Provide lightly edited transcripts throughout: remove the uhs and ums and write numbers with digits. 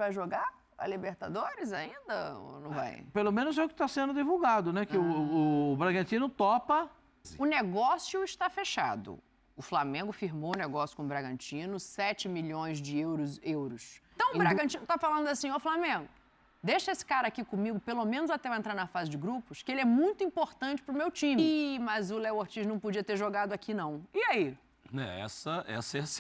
vai jogar a Libertadores ainda ou não vai? Pelo menos é o que está sendo divulgado, né? Que o Bragantino topa. O negócio está fechado. O Flamengo firmou o negócio com o Bragantino, 7 milhões de euros. Então o Bragantino está falando assim, ó Flamengo, deixa esse cara aqui comigo, pelo menos até eu entrar na fase de grupos, que ele é muito importante pro meu time. Ih, mas o Léo Ortiz não podia ter jogado aqui não. E aí? Essa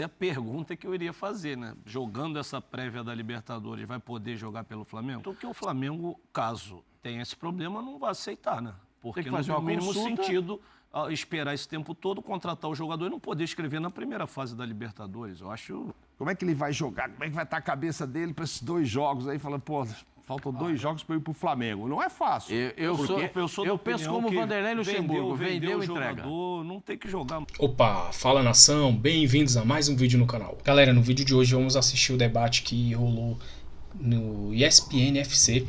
é a pergunta que eu iria fazer, né? Jogando essa prévia da Libertadores, vai poder jogar pelo Flamengo? Porque o Flamengo, caso tenha esse problema, não vai aceitar, né? Porque não tem o mínimo sentido esperar esse tempo todo, contratar o jogador e não poder escrever na primeira fase da Libertadores. Eu acho... Como é que ele vai jogar? Como é que vai estar a cabeça dele para esses 2 jogos aí? Falando, pô, faltam 2 jogos para ir pro Flamengo. Não é fácil. Eu penso como o Vanderlei Luxemburgo, vendeu, entrega. Não tem que jogar. Opa, fala nação, bem-vindos a mais um vídeo no canal. Galera, no vídeo de hoje vamos assistir o debate que rolou no ESPN FC.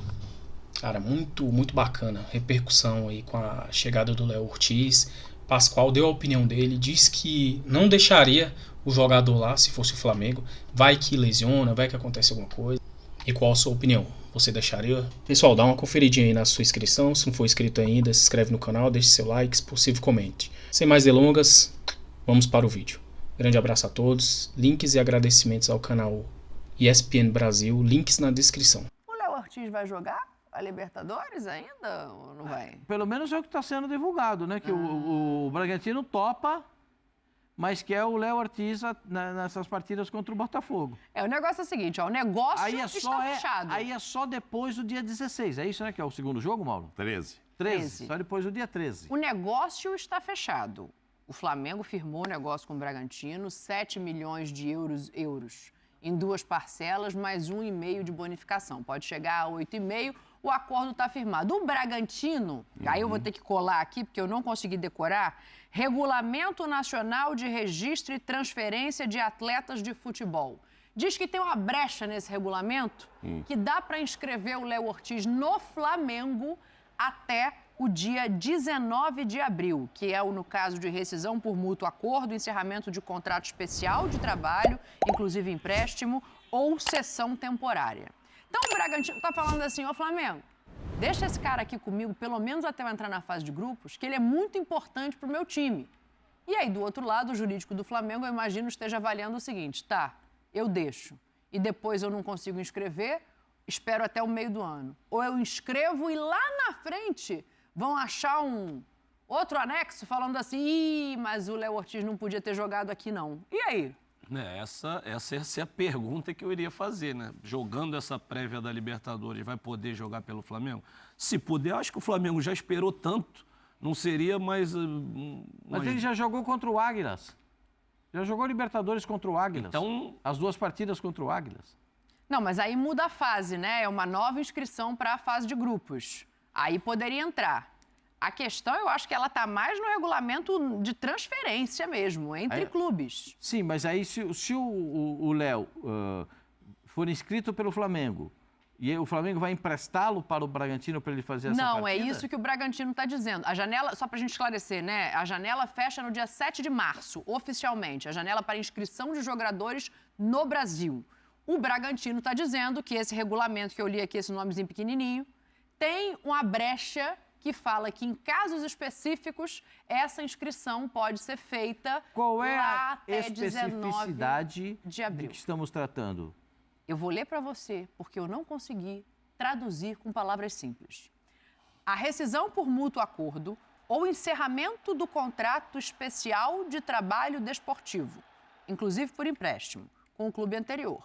Cara, muito bacana, repercussão aí com a chegada do Léo Ortiz. Pascoal deu a opinião dele, disse que não deixaria o jogador lá se fosse o Flamengo. Vai que lesiona, vai que acontece alguma coisa. E qual a sua opinião? Você deixaria? Pessoal, dá uma conferidinha aí na sua inscrição. Se não for inscrito ainda, se inscreve no canal, deixe seu like, se possível comente. Sem mais delongas, vamos para o vídeo. Grande abraço a todos, links e agradecimentos ao canal ESPN Brasil, links na descrição. O Léo Ortiz vai jogar a Libertadores ainda ou não vai? Pelo menos é o que está sendo divulgado, né? Que o Bragantino topa, mas quer o Léo Ortiz nessas partidas contra o Botafogo. O negócio é o seguinte, ó, o negócio está fechado. Aí é só depois do dia 16, é isso, né? Que é o segundo jogo, Mauro? 13. 13, só depois do dia 13. O negócio está fechado. O Flamengo firmou o negócio com o Bragantino, 7 milhões de euros em 2 parcelas, mais 1,5 de bonificação. Pode chegar a 8,5, o acordo está firmado. O Bragantino, aí eu vou ter que colar aqui, porque eu não consegui decorar, Regulamento Nacional de Registro e Transferência de Atletas de Futebol. Diz que tem uma brecha nesse regulamento que dá para inscrever o Léo Ortiz no Flamengo até o dia 19 de abril, que é no caso de rescisão por mútuo acordo, encerramento de contrato especial de trabalho, inclusive empréstimo, ou cessão temporária. Então o Bragantino está falando assim, ó Flamengo, deixa esse cara aqui comigo, pelo menos até eu entrar na fase de grupos, que ele é muito importante para o meu time. E aí, do outro lado, o jurídico do Flamengo, eu imagino, esteja avaliando o seguinte, tá, eu deixo, e depois eu não consigo inscrever, espero até o meio do ano. Ou eu inscrevo e lá na frente vão achar um outro anexo falando assim, ih, mas o Léo Ortiz não podia ter jogado aqui não. E aí? Essa é a pergunta que eu iria fazer, né? Jogando essa prévia da Libertadores, vai poder jogar pelo Flamengo? Se puder, acho que o Flamengo já esperou tanto, não seria mais... Mas ele já jogou contra o Águilas. Já jogou Libertadores contra o Águilas. Então... As 2 partidas contra o Águilas. Não, mas aí muda a fase, né? É uma nova inscrição para a fase de grupos. Aí poderia entrar. A questão, eu acho que ela está mais no regulamento de transferência mesmo, entre clubes. Sim, mas aí se o Léo for inscrito pelo Flamengo e o Flamengo vai emprestá-lo para o Bragantino para ele fazer essa partida? Não, é isso que o Bragantino está dizendo. A janela, só para a gente esclarecer, né? A janela fecha no dia 7 de março, oficialmente. A janela para inscrição de jogadores no Brasil. O Bragantino está dizendo que esse regulamento que eu li aqui, esse nomezinho pequenininho, tem uma brecha que fala que em casos específicos essa inscrição pode ser feita Qual é lá a até especificidade de abril. de que estamos tratando? Eu vou ler para você, porque eu não consegui traduzir com palavras simples. A rescisão por mútuo acordo ou encerramento do contrato especial de trabalho desportivo, inclusive por empréstimo, com o clube anterior,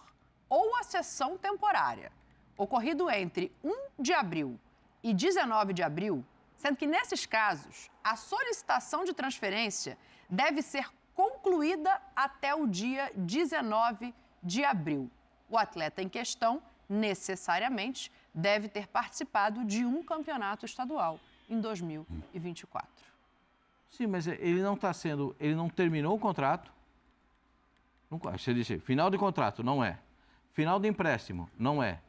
ou a cessão temporária, ocorrido entre 1 de abril e 19 de abril, sendo que nesses casos a solicitação de transferência deve ser concluída até o dia 19 de abril. O atleta em questão, necessariamente, deve ter participado de um campeonato estadual em 2024. Sim, mas ele não terminou o contrato. Você disse, final de contrato, não é. Final de empréstimo, não é.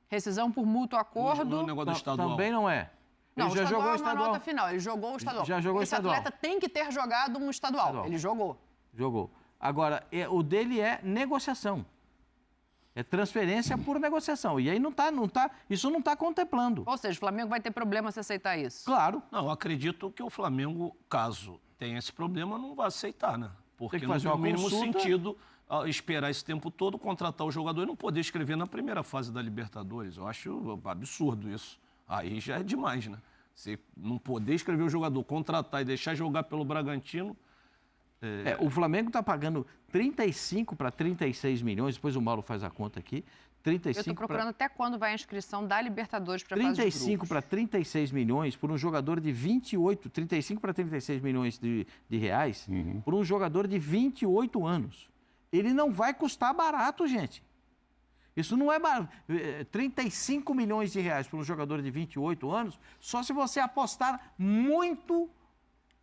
Rescisão por mútuo acordo. No negócio do estadual. Também não é. Não, ele já jogou o estadual. Nota final, ele jogou o estadual. Já jogou o estadual. Esse atleta tem que ter jogado um estadual. Ele jogou. Jogou. Agora, o dele é negociação. É transferência por negociação. E aí isso não está contemplando. Ou seja, o Flamengo vai ter problema se aceitar isso. Claro. Não, eu acredito que o Flamengo, caso tenha esse problema, não vai aceitar, né? Porque que não fazer tem o uma mínimo consulta. sentido esperar esse tempo todo, contratar o jogador e não poder escrever na primeira fase da Libertadores. Eu acho absurdo isso. Aí já é demais, né? Você não poder escrever o jogador, contratar e deixar jogar pelo Bragantino... O Flamengo está pagando 35 para 36 milhões, depois o Mauro faz a conta aqui. 35 Eu estou procurando até quando vai a inscrição da Libertadores para a fase de 35 grupos. para 36 milhões por um jogador de 28, 35 para 36 milhões de reais, por um jogador de 28 anos. Ele não vai custar barato, gente. Isso não é barato. 35 milhões de reais por um jogador de 28 anos, só se você apostar muito,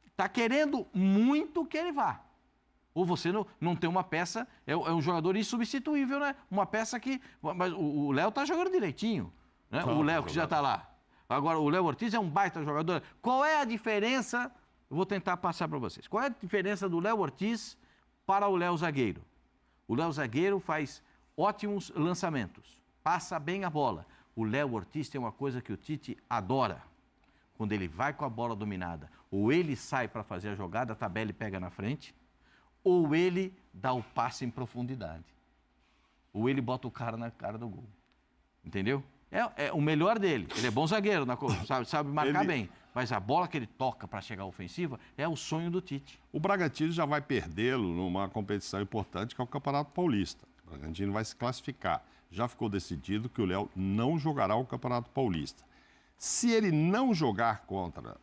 está querendo muito que ele vá. Ou você não tem uma peça, é um jogador insubstituível, né? Uma peça que... Mas o Léo está jogando direitinho, né? O Léo que já está lá. Agora, o Léo Ortiz é um baita jogador. Qual é a diferença? Eu vou tentar passar para vocês. Qual é a diferença do Léo Ortiz para o Léo Zagueiro? O Léo Zagueiro faz ótimos lançamentos, passa bem a bola. O Léo Ortiz tem uma coisa que o Tite adora. Quando ele vai com a bola dominada, ou ele sai para fazer a jogada, a tabela e pega na frente, ou ele dá o passe em profundidade. Ou ele bota o cara na cara do gol. Entendeu? É o melhor dele. Ele é bom zagueiro, sabe marcar bem. Mas a bola que ele toca para chegar à ofensiva é o sonho do Tite. O Bragantino já vai perdê-lo numa competição importante, que é o Campeonato Paulista. O Bragantino vai se classificar. Já ficou decidido que o Léo não jogará o Campeonato Paulista. Se ele não jogar contra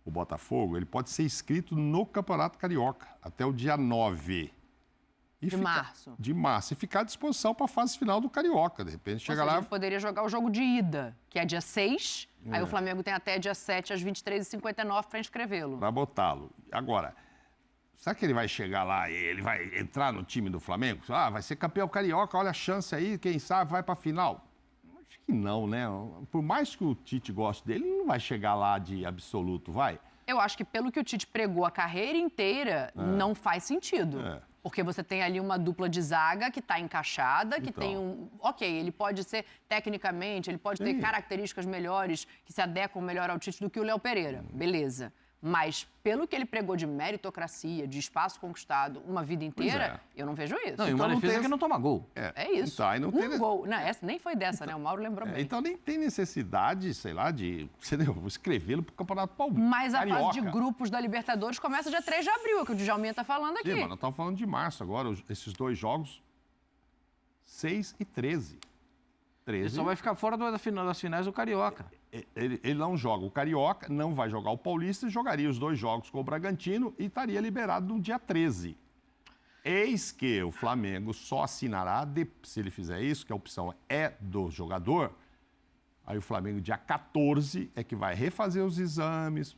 o Botafogo, ele pode ser inscrito no Campeonato Carioca até o dia 9 março. De março. E ficar à disposição para a fase final do Carioca. De repente chega lá... Ele poderia jogar o jogo de ida, que é dia 6. Aí o Flamengo tem até dia 7, às 23h59, para inscrevê-lo. Para botá-lo. Agora, será que ele vai chegar lá e ele vai entrar no time do Flamengo? Vai ser campeão carioca, olha a chance aí, quem sabe vai para a final. Acho que não, né? Por mais que o Tite goste dele, ele não vai chegar lá de absoluto, vai? Eu acho que pelo que o Tite pregou a carreira inteira, não faz sentido. Porque você tem ali uma dupla de zaga que está encaixada, que tem um... Ok, ele pode ser, tecnicamente, ele pode ter características melhores, que se adequam melhor ao Tite do que o Léo Pereira. Beleza. Mas, pelo que ele pregou de meritocracia, de espaço conquistado uma vida inteira, eu não vejo isso. Não, e uma defesa que não toma gol. É isso. Então, aí não tem... gol. Não, essa nem foi dessa, né? O Mauro lembrou bem. Então nem tem necessidade, sei lá, de escrevê-lo para o Campeonato Paulista. Mas a fase de grupos da Libertadores começa dia 3 de abril, é o que o Djalminha está falando aqui. Sim, mas nós estamos falando de março agora, esses dois jogos, 6 e 13. Ele só vai ficar fora das finais do Carioca. Ele não joga o Carioca, não vai jogar o Paulista, e jogaria os dois jogos com o Bragantino e estaria liberado no dia 13. Eis que o Flamengo só assinará, se ele fizer isso, que a opção é do jogador, aí o Flamengo, dia 14, é que vai refazer os exames.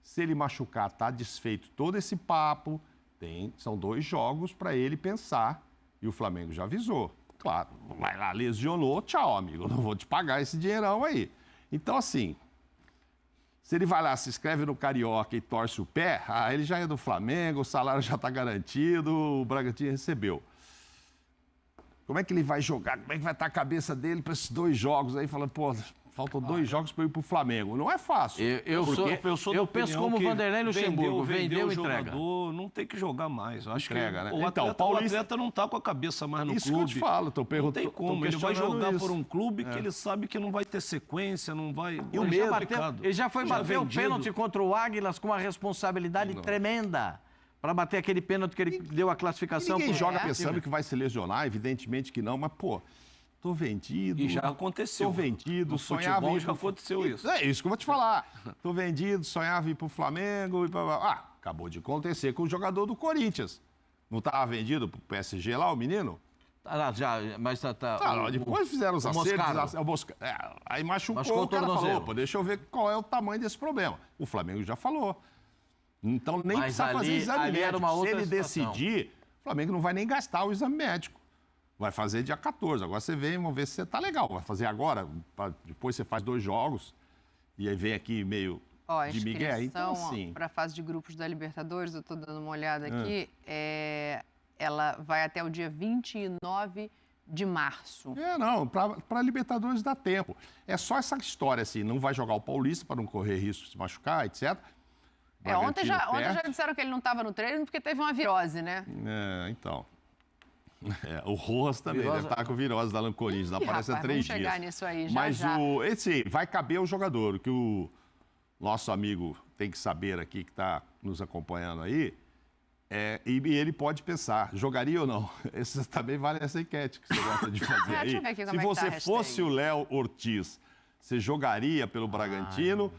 Se ele machucar, está desfeito todo esse papo. São dois jogos para ele pensar, e o Flamengo já avisou. Claro, vai lá, lesionou, tchau, amigo, não vou te pagar esse dinheirão aí. Então, assim, se ele vai lá, se inscreve no Carioca e torce o pé, ele já é do Flamengo, o salário já está garantido, o Bragantino recebeu. Como é que ele vai jogar? Como é que vai estar a cabeça dele para esses dois jogos aí? Falando, pô, faltam dois jogos para eu ir para o Flamengo. Não é fácil. Eu penso como o Vanderlei Luxemburgo, vendeu e entrega. Jogador, não tem que jogar mais. Eu acho entrega, que né? o atleta não está com a cabeça mais no isso clube. Isso que eu te falo. Não tem como. Ele vai jogar por um clube que ele sabe que não vai ter sequência, não vai... E o mesmo, ele já foi bater o pênalti contra o Águilas com uma responsabilidade tremenda. Para bater aquele pênalti que ele deu a classificação. Ninguém joga pensando que vai se lesionar, evidentemente que não, mas, pô, tô vendido. E já aconteceu. Tô vendido, no sonhava futebol já aconteceu isso. É isso que eu vou te falar. Tô vendido, sonhava ir pro Flamengo. Acabou de acontecer com o jogador do Corinthians. Não estava vendido pro PSG lá, o menino? Mas depois fizeram os acertos. Aí machucou o cara falou, opa, deixa eu ver qual é o tamanho desse problema. O Flamengo já falou. Então nem precisa fazer exame médico. Se ele decidir, o Flamengo não vai nem gastar o exame médico. Vai fazer dia 14. Agora você vem, vamos ver se você tá legal. Vai fazer agora, depois você faz 2 jogos e aí vem aqui meio de Miguel. Então, assim... para a fase de grupos da Libertadores, eu estou dando uma olhada aqui, ela vai até o dia 29 de março. Não, para Libertadores dá tempo. É só essa história assim, não vai jogar o Paulista para não correr risco de se machucar, etc. Ontem já disseram que ele não estava no treino porque teve uma virose, né? Então. O Rojas também deve estar com virose da Lamcorins, aparece há 3 dias. Vamos chegar nisso aí já. Mas esse vai caber ao jogador, o que o nosso amigo tem que saber aqui, que está nos acompanhando aí, e ele pode pensar, jogaria ou não? Esse também vale essa enquete que você gosta de fazer aí. Se você fosse o Léo Ortiz, você jogaria pelo Bragantino?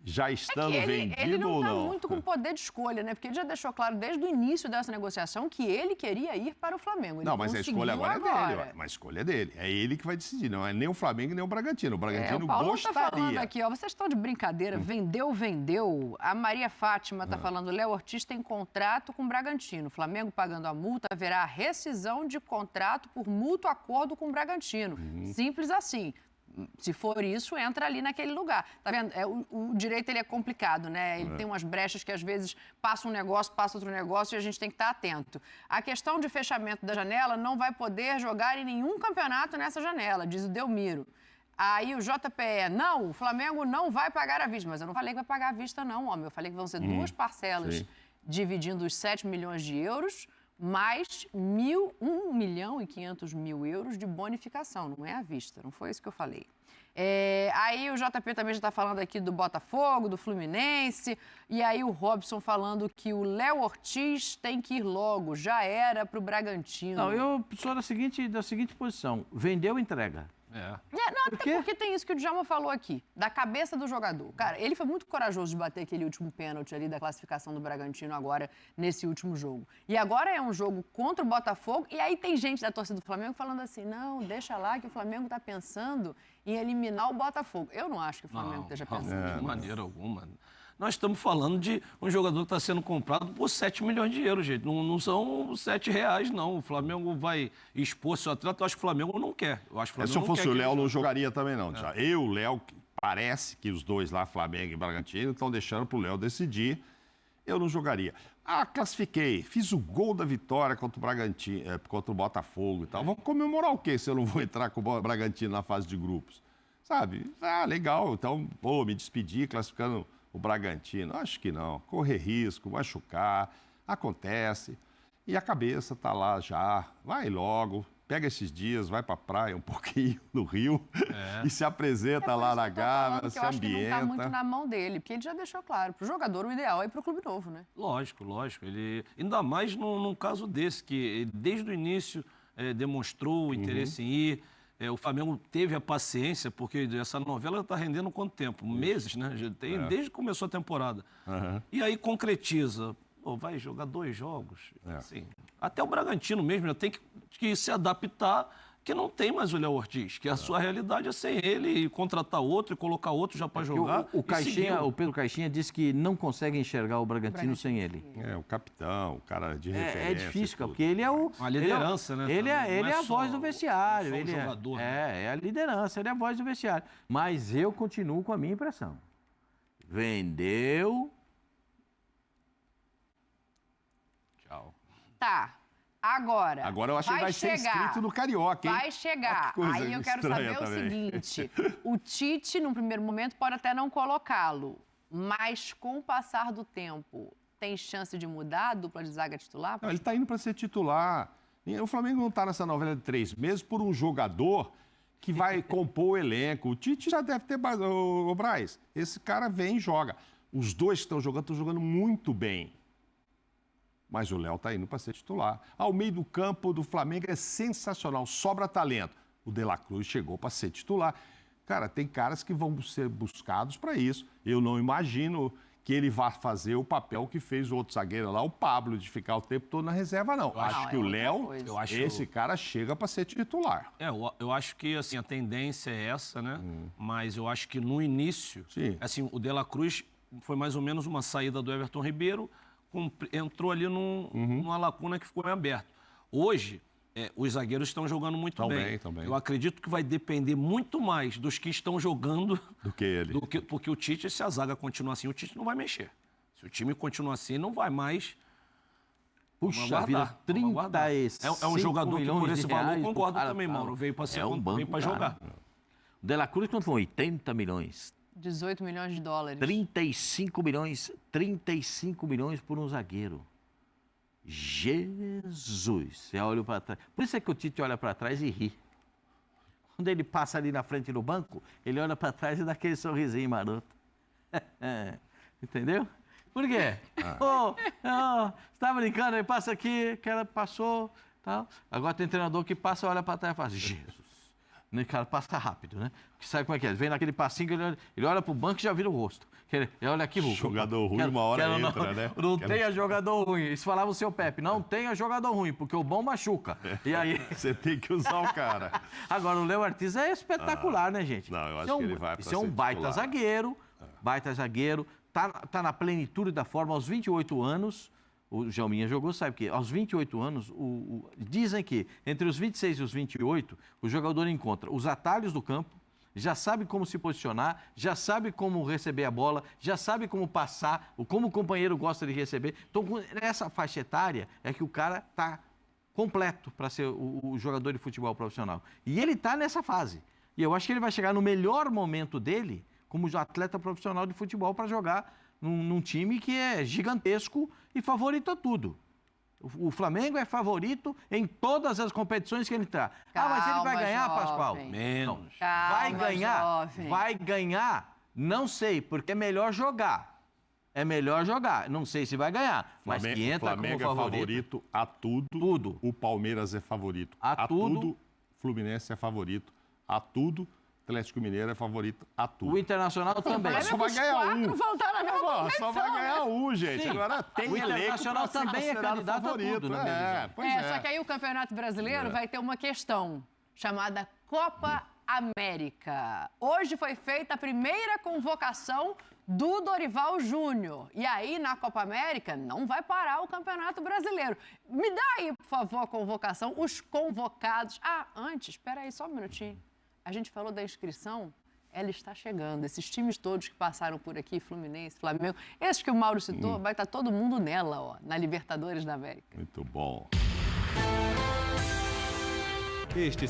Já estando vendido ele não ou está não? muito com poder de escolha, né? Porque ele já deixou claro desde o início dessa negociação que ele queria ir para o Flamengo. Ele mas a escolha agora é dele. Mas a escolha é dele. É ele que vai decidir. Não é nem o Flamengo nem o Bragantino. O Bragantino o Paulo gostaria. Tá falando aqui, vocês estão de brincadeira. Vendeu. A Maria Fátima está falando, Léo Ortiz tem contrato com o Bragantino. Flamengo pagando a multa, haverá rescisão de contrato por mútuo acordo com o Bragantino. Simples assim. Se for isso, entra ali naquele lugar. Tá vendo? O direito ele é complicado, né? Ele tem umas brechas que às vezes passa um negócio, passa outro negócio e a gente tem que estar atento. A questão de fechamento da janela não vai poder jogar em nenhum campeonato nessa janela, diz o Delmiro. Aí o JPE, não, o Flamengo não vai pagar à vista. Mas eu não falei que vai pagar à vista, não, homem. Eu falei que vão ser 2 parcelas dividindo os 7 milhões de euros, mais 1 milhão e 500 mil euros de bonificação, não é à vista, não foi isso que eu falei. Aí o JP também já está falando aqui do Botafogo, do Fluminense, e aí o Robson falando que o Léo Ortiz tem que ir logo, já era para o Bragantino. Não, eu sou da seguinte posição, vendeu, entrega. Porque tem isso que o Djalma falou aqui, da cabeça do jogador. Cara, ele foi muito corajoso de bater aquele último pênalti ali da classificação do Bragantino agora, nesse último jogo. E agora é um jogo contra o Botafogo, e aí tem gente da torcida do Flamengo falando assim, não, deixa lá que o Flamengo está pensando em eliminar o Botafogo. Eu não acho que o Flamengo esteja pensando de maneira alguma. Nós estamos falando de um jogador que está sendo comprado por 7 milhões de euros, gente. Não são R$7, não. O Flamengo vai expor seu atleta. Eu acho que o Flamengo não quer. Se eu fosse o Léo, não jogaria também, não. Eu, o Léo, parece que os dois lá, Flamengo e Bragantino, estão deixando para o Léo decidir. Eu não jogaria. Classifiquei. Fiz o gol da vitória contra o Bragantino, contra o Botafogo e tal. Vamos comemorar o quê se eu não vou entrar com o Bragantino na fase de grupos? Sabe? Legal. Então, me despedi classificando o Bragantino. Acho que não. Correr risco, machucar, acontece. E a cabeça tá lá já. Vai logo, pega esses dias, vai pra praia um pouquinho no Rio e se apresenta lá na Gávea, se ambienta. Eu acho que não tá muito na mão dele, porque ele já deixou claro. Pro jogador, o ideal é ir pro clube novo, né? Lógico. Ele, ainda mais num caso desse, que ele, desde o início demonstrou o interesse em ir. O Flamengo teve a paciência, porque essa novela está rendendo quanto tempo? Meses, né? Já tem, desde que começou a temporada. E aí concretiza. Vai jogar 2 jogos. Assim, até o Bragantino mesmo tem que se adaptar, que não tem mais o Léo Ortiz, que a sua realidade é sem ele e contratar outro e colocar outro já para jogar. O Pedro Caixinha disse que não consegue enxergar o Bragantino sem ele. O capitão, o cara de referência. É difícil, porque ele é a liderança, né? Ele é a voz do vestiário. Ele jogador, é a liderança, ele é a voz do vestiário. Mas eu continuo com a minha impressão. Vendeu. Tchau. Tá. Agora eu acho que vai ser inscrito no Carioca, hein? Vai chegar. Aí eu quero saber o seguinte. O Tite, num primeiro momento, pode até não colocá-lo. Mas, com o passar do tempo, tem chance de mudar a dupla de zaga titular? Não, ele está indo para ser titular. O Flamengo não está nessa novela de 3 meses por um jogador que vai compor o elenco. O Tite já deve ter... Ô, Braz, esse cara vem e joga. Os dois que estão jogando muito bem. Mas o Léo está indo para ser titular. Ao meio do campo do Flamengo é sensacional, sobra talento. O De La Cruz chegou para ser titular. Cara, tem caras que vão ser buscados para isso. Eu não imagino que ele vá fazer o papel que fez o outro zagueiro lá, o Pablo, de ficar o tempo todo na reserva, não. Acho que o Léo, esse cara chega para ser titular. Eu acho que assim, a tendência é essa, né? Mas eu acho que no início, assim, o De La Cruz foi mais ou menos uma saída do Everton Ribeiro, entrou ali numa lacuna que ficou em aberto. Hoje, os zagueiros estão jogando muito bem. Eu acredito que vai depender muito mais dos que estão jogando do que ele. Porque o Tite, se a zaga continuar assim, o Tite não vai mexer. Se o time continuar assim, não vai mais Puxa vida, 35 É um jogador que por milhões esse de valor, reais, concordo o cara também, fala. Mauro. Veio para ser, É um banco, veio para cara. jogar. O De La Cruz, quanto foi? 80 milhões. 18 milhões de dólares. 35 milhões por um zagueiro. Jesus, você olha para trás. Por isso é que o Tite olha para trás e ri. Quando ele passa ali na frente do banco, ele olha para trás e dá aquele sorrisinho maroto. Entendeu? Por quê? Você tá brincando, ele passa aqui, aquela passou, tal. Agora tem treinador que passa, olha para trás e fala, Jesus. O cara passa rápido, né? Porque sabe como é que é? Ele vem naquele passinho, ele olha pro banco e já vira o rosto. Ele olha aqui, Jogador ruim, uma hora entra, né? Não tenha jogador ruim. Isso falava o seu Pepe. Não tenha jogador ruim, porque o bom machuca. E aí... Você tem que usar o cara. Agora, o Léo Ortiz é espetacular, né, gente? Não, eu acho que ele vai pra Isso é um ser baita titular. zagueiro. Tá na plenitude da forma aos 28 anos. O Jalminha jogou, sabe que aos 28 anos, dizem que entre os 26 e os 28, o jogador encontra os atalhos do campo, já sabe como se posicionar, já sabe como receber a bola, já sabe como passar, como o companheiro gosta de receber. Então, nessa faixa etária é que o cara está completo para ser o jogador de futebol profissional. E ele está nessa fase. E eu acho que ele vai chegar no melhor momento dele como atleta profissional de futebol para jogar num time que é gigantesco e favorito a tudo. O Flamengo é favorito em todas as competições que ele está. Mas ele vai ganhar, jovem. Pascoal? Menos. Vai ganhar, não sei, porque é melhor jogar. Não sei se vai ganhar, mas que entra Flamengo como é favorito a tudo. Tudo. O Palmeiras é favorito A tudo. Fluminense é favorito a tudo. Atlético Mineiro é favorito a tudo. O Internacional também. Mas só vai ganhar um. voltaram na mesma Só vai ganhar um, gente. Sim. Agora tem O elenco Internacional pra ser também é considerado candidato a favorito. tudo, na minha visão. Pois é. Só que aí o Campeonato Brasileiro vai ter uma questão chamada Copa América. Hoje foi feita a primeira convocação do Dorival Júnior. E aí, na Copa América, não vai parar o Campeonato Brasileiro. Me dá aí, por favor, a convocação, os convocados. Antes, espera aí só um minutinho. A gente falou da inscrição, ela está chegando. Esses times todos que passaram por aqui, Fluminense, Flamengo, esses que o Mauro citou, vai estar todo mundo nela, ó, na Libertadores da América. Muito bom. Este